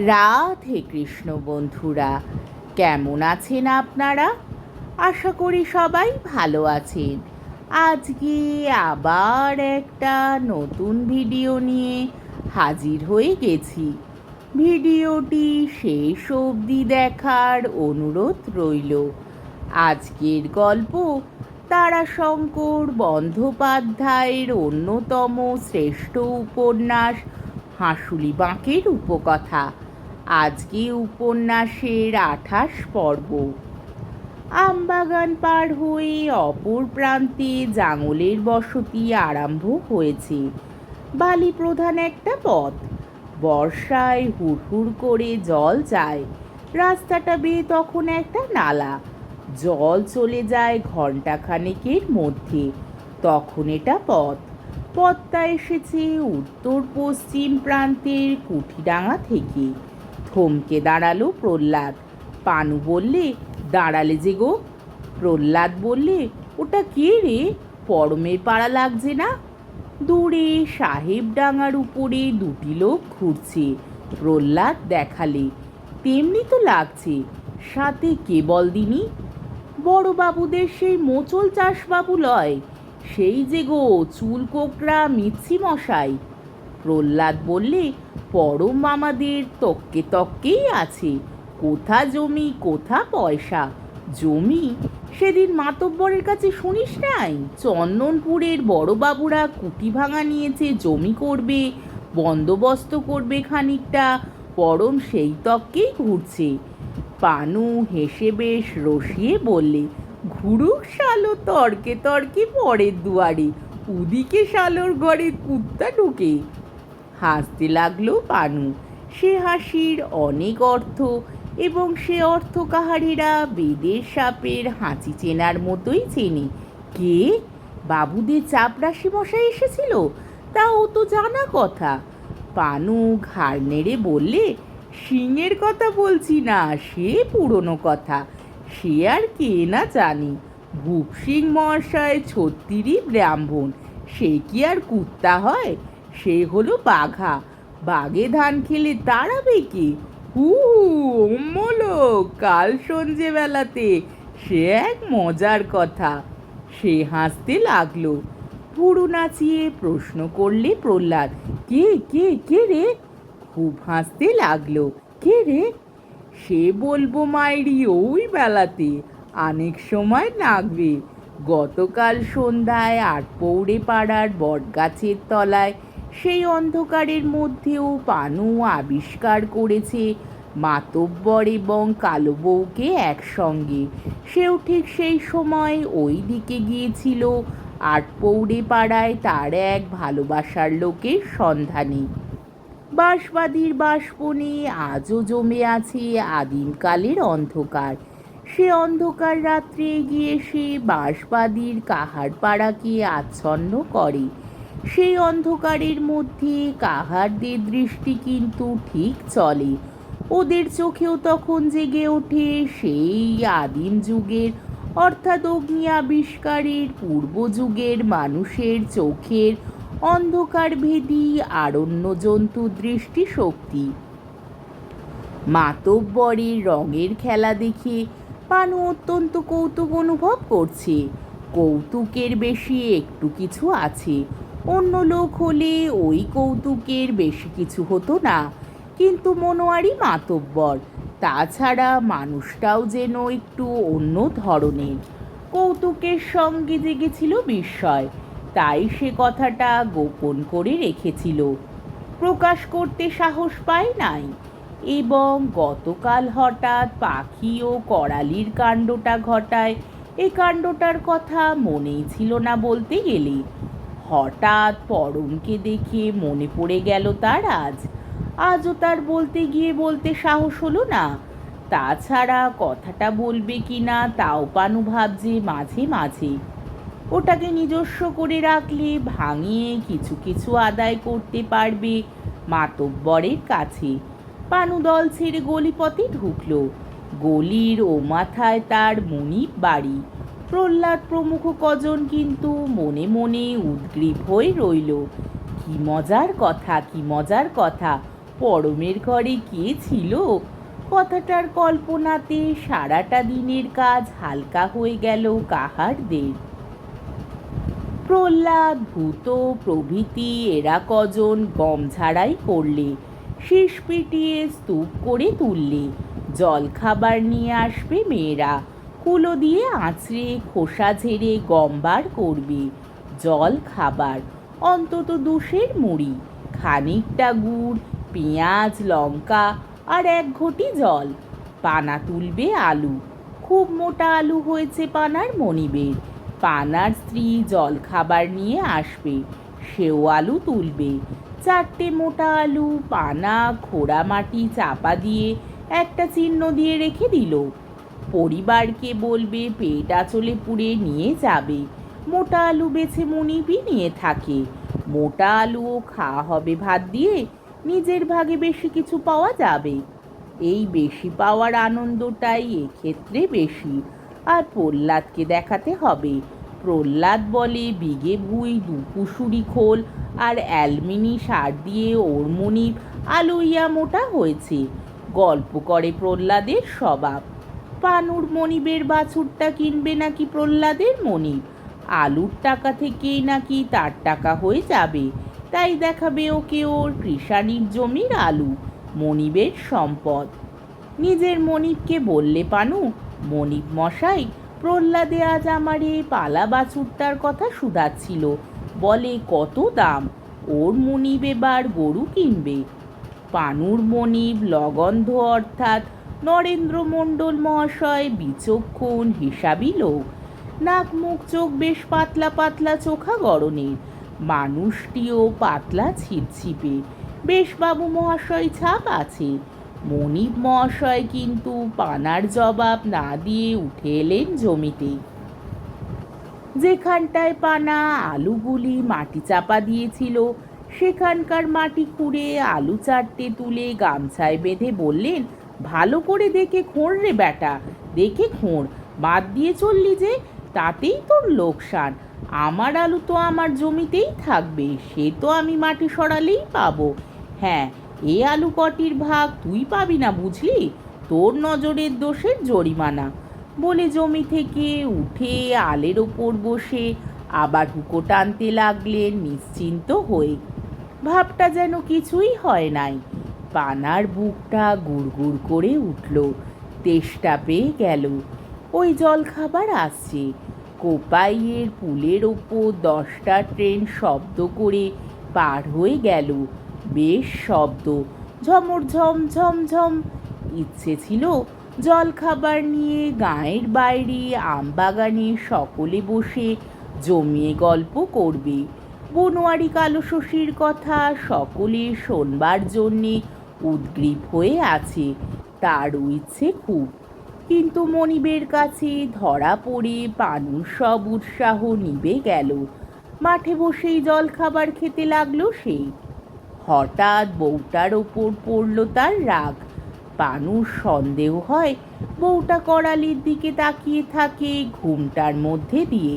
রাধে কৃষ্ণ বন্ধুরা, কেমন আছেন আপনারা? আশা করি সবাই ভালো আছেন। আজকে আবার একটা নতুন ভিডিও নিয়ে হাজির হয়ে গেছি। ভিডিওটি শেষ অবধি দেখার অনুরোধ রইল। আজকের গল্প তারাশঙ্কর বন্দ্যোপাধ্যায়ের অন্যতম শ্রেষ্ঠ উপন্যাস হাঁসুলি বাঁকের উপকথা। আজকে উপন্যাসের 28 পর্ব। আমবাগান পার হয়ে অপর প্রান্তে জাঙলের বসতি আরম্ভ হয়েছে। বালি প্রধান একটা পথ। বর্ষায় হুড়হুড় করে জল যায়। রাস্তাটা বেয়ে তখন একটা নালা। জল চলে যায় ঘণ্টাখানেকের মধ্যে। তখন এটা পথটা এসেছে উত্তর পশ্চিম প্রান্তের কুঠিডাঙ্গা থেকে। থমকে দাঁড়ালো প্রহ্লাদ। পানু বললে, দাঁড়ালে যে গো? প্রহ্লাদ বললে, ওটা কে রে? পরমের পাড়া লাগছে না? দূরে সাহেবডাঙ্গার উপরে দুটি লোক ঘুরছে। প্রহ্লাদ দেখালে, তেমনি তো লাগছে। সাথে কে বল দিনি? বড়বাবুদের সেই মোচল চাষবাবু লয়, সেই যে গো চুল কোকড়া মিচ্ছি মশাই। প্রহ্লাদ বললে, পরম মামাদের তক্কে তক্কেই আছে। কোথা জমি কোথা পয়সা। জমি সেদিন মাতব্বরের কাছে শুনিস নাই? চন্দনপুরের বড়বাবুরা কুটি ভাঙা নিয়েছে, জমি করবে, বন্দোবস্ত করবে খানিকটা। পরম সেই তক্কেই ঘুরছে। পানু হেসে বেশ রসিয়ে বললে, ঘুরুক শালো তর্কে তর্কে পরের দুয়ারে, ওদিকে শালোর ঘরে কুত্তা ঢুকে। হাসতে লাগলো পানু। সে হাসির অনেক অর্থ, এবং সে অর্থ কাহারিরা বেদের সাপের হাঁচি চেনার মতোই চেনে। কে? বাবুদের চাপরাশি মশাই এসেছিল? তা ও তো জানা কথা। পানু ঘাড় নেড়ে বললে, সিংয়ের কথা বলছি না, সে পুরনো কথা। সে আর কে না জানি। ভূপ সিং মহাশয় ছত্রিরই ব্রাহ্মণ। সে কি আর কুত্তা হয়? সে হলো বাঘা। বাঘে ধান খেলে তাড়াবে কে? হু ওমলো কাল সন্ধেবেলাতে সে এক মজার কথা। সে হাসতে লাগলো। ভুরু নাচিয়ে প্রশ্ন করলে প্রহ্লাদ, কে কে কে রে? খুব হাসতে লাগলো। কে রে? সে বলবো মাইরি ওই বেলাতে, অনেক সময় লাগবে। গতকাল সন্ধ্যায় আটপৌরে পাড়ার বটগাছের তলায় সেই অন্ধকারের মধ্যেও পানু আবিষ্কার করেছে মাতব্বর এবং কালো বউকে একসঙ্গে। সেও ঠিক সেই সময় ওই দিকে গিয়েছিল আটপৌরে পাড়ায় তার এক ভালোবাসার লোকের সন্ধানে। বাঁশবাদীর বাঁশবনে আজও জমে আছে আদিমকালের অন্ধকার। সে অন্ধকার রাত্রে গিয়ে সে বাঁশবাদীর কাহার পাড়াকে আচ্ছন্ন করে। সেই অন্ধকারের মধ্যে কাহারদের দৃষ্টি কিন্তু ঠিক চলে। ওদের চোখেও তখন জেগে ওঠে সেই আদিম যুগের, অর্থাৎ অগ্নি আবিষ্কারের পূর্ব যুগের মানুষের চোখের অন্ধকারভেদী আরণ্য জন্তু দৃষ্টিশক্তি। মাতব্বরের রঙের খেলা দেখে পানু অত্যন্ত কৌতুক অনুভব করছে। কৌতুকের বেশি একটু কিছু আছে। অন্য লোক হলে ওই কৌতুকের বেশি কিছু হতো না, কিন্তু মনোয়ারি মাতব্বর। তাছাড়া মানুষটাও যেন একটু অন্য ধরনের। কৌতুকের সঙ্গে জেগেছিল বিস্ময়, তাই সে কথাটা গোপন করে রেখেছিল, প্রকাশ করতে সাহস পায় নাই। এবং গতকাল হঠাৎ পাখি ও করালির কাণ্ডটা ঘটায়, এই কাণ্ডটার কথা মনেই ছিল না বলতে গেলে। হঠাৎ পরমকে দেখে মনে পড়ে গেল তার আজও তার বলতে গিয়ে বলতে সাহস হলো না। তাছাড়া কথাটা বলবে কি না তাও পানু ভাবছে মাঝে মাঝে। ওটাকে নিজস্ব করে রাখলে ভাঙিয়ে কিছু কিছু আদায় করতে পারবে মাতব্বরের কাছে। পানু দল ছেড়ে গলিপথে ঢুকল। গলির ও মাথায় তার মনিব বাড়ি। প্রহ্লাদ প্রমুখ কজন কিন্তু মনে মনে উদ্গ্রীব হয়ে রইল। কি মজার কথা, কি মজার কথা। পরমের ঘরে কে ছিল? কথাটার কল্পনাতে সারাটা দিনের কাজ হালকা হয়ে গেল কাহারদের। প্রহ্লাদ, ভূত প্রভৃতি এরা কজন গম ঝাড়াই করলে, শীষ পিটিয়ে স্তূপ করে তুললে। জল খাবার নিয়ে আসবে মেয়েরা, কুলো দিয়ে আঁচড়ে খোসা ঝেড়ে গম বার করবে। জল খাবার অন্তত 2 সের মুড়ি, খানিকটা গুড়, পেঁয়াজ লঙ্কা আর 1 ঘটি জল। পানা তুলবে আলু, খুব মোটা আলু হয়েছে পানার মনিবের। পানার স্ত্রী জল খাবার নিয়ে আসবে, সেও আলু তুলবে। 4টে মোটা আলু পানা খোড়া মাটি চাপা দিয়ে একটা চিহ্ন দিয়ে রেখে দিল। পরিবারকে বলবে পেট আঁচলে পুড়ে নিয়ে যাবে। মোটা আলু বেছে মনিবই নিয়ে থাকে। মোটা আলুও খাওয়া হবে ভাত দিয়ে, নিজের ভাগে বেশি কিছু পাওয়া যাবে। এই বেশি পাওয়ার আনন্দটাই এক্ষেত্রে বেশি। আর প্রহ্লাদকে দেখাতে হবে। প্রহ্লাদ বলে বিঘে ভুঁই 2 পুশুরি খোল আর অ্যালমিনি সার দিয়ে ওর মনিব আলুইয়া মোটা হয়েছে। গল্প করে প্রহ্লাদের স্বভাব। পানুর মনিবের বাছুরটা কিনবে নাকি প্রহ্লাদের মনিব। আলুর টাকা থেকেই নাকি তার টাকা হয়ে যাবে, তাই দেখাবে ওকে ওর কৃষানির জমির আলু, মনিবের সম্পদ। নিজের মনিবকে বললে পানু, মনিব মশাই, প্রহ্লাদে আজ আমারে পালা বাছুরটার কথা শুধাচ্ছিল। বলে কত দাম, ওর মনিব এবার গরু কিনবে। পানুর মনিব লগন্ধ অর্থাৎ নরেন্দ্র মণ্ডল মহাশয় বিচক্ষণ হিসাবী লোক। নাক মুখ চোখ বেশ পাতলা পাতলা চোখা গড়নের, মানুষটিও পাতলা ছিপছিপে, বেশ বাবু মহাশয় ছাপ আছে। মনিব মহাশয় কিন্তু পানার জবাব না দিয়ে উঠে এলেন জমিতে। যেখানটায় পানা আলুগুলি মাটি চাপা দিয়েছিল সেখানকার মাটি খুঁড়ে আলু 4টে তুলে গামছায় বেঁধে বললেন, ভালো করে দেখে খোঁড় রে বেটা, দেখে খোঁড়। বাদ দিয়ে চললি যে, তাতেই তোর লোকসান। আমার আলু তো আমার জমিতেই থাকবে, সে তো আমি মাটি সরালেই পাবো। হ্যাঁ, এ আলু কটির ভাগ তুই পাবি না বুঝলি, তোর নজরের দোষের জরিমানা। বলে জমি থেকে উঠে আলের ওপর বসে আবার হুঁকো টানতে লাগলেন নিশ্চিন্ত হয়ে। ভাবটা যেন কিছুই হয় নাই। পানার বুকটা গুড়গুড় করে উঠল, তেষ্টা পেয়ে গেল। ওই জল খাবার আসছে। কোপাইয়ের পুলের ওপর 10টা ট্রেন শব্দ করে পার হয়ে গেল। বেশ শব্দ, ঝমর ঝম ঝম ঝম। ইচ্ছে ছিল জল খাবার নিয়ে গাঁয়ের বাইরে আমবাগানে সকলে বসে জমিয়ে গল্প করবে। বনোয়ারি কালো শশীর কথা সকলে শোনবার জন্যে উদগ্রীব হয়ে আছে, তারও ইচ্ছে খুব। কিন্তু মনিবের কাছে ধরা পড়ে পানুর সব উৎসাহ নিভে গেল। মাঠে বসেই জল খাবার খেতে লাগলো সে। হঠাৎ বউটার ওপর পড়ল তার রাগ। পানুর সন্দেহ হয় বউটা করালির দিকে তাকিয়ে থাকে ঘুমটার মধ্যে দিয়ে।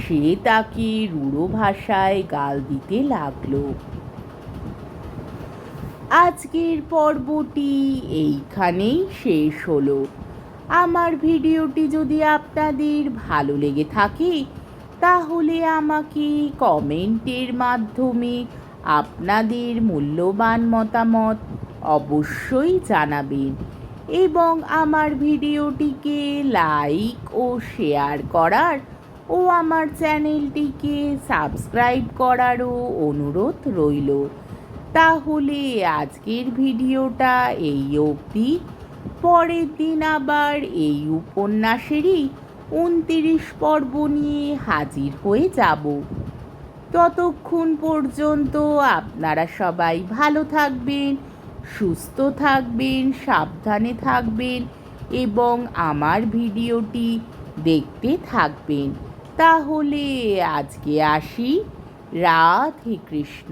সে তাকে রূঢ় ভাষায় গাল দিতে লাগলো। আজকের পর্বটি এইখানেই শেষ হলো। আমার ভিডিওটি যদি আপনাদের ভালো লেগে থাকে তাহলে আমাকে কমেন্টের মাধ্যমে আপনাদের মূল্যবান মতামত অবশ্যই জানাবেন এবং আমার ভিডিওটিকে লাইক ও শেয়ার করার ও আমার চ্যানেলটিকে সাবস্ক্রাইব করারও অনুরোধ রইল। তাহলে আজকের ভিডিওটা এই অবধি। পরের দিন আবার এই উপন্যাসেরই 29 পর্ব নিয়ে হাজির হয়ে যাব। ততক্ষণ পর্যন্ত আপনারা সবাই ভালো থাকবেন, সুস্থ থাকবেন, সাবধানে থাকবেন এবং আমার ভিডিওটি দেখতে থাকবেন। তাহলে আজকে আসি। রাধে কৃষ্ণ।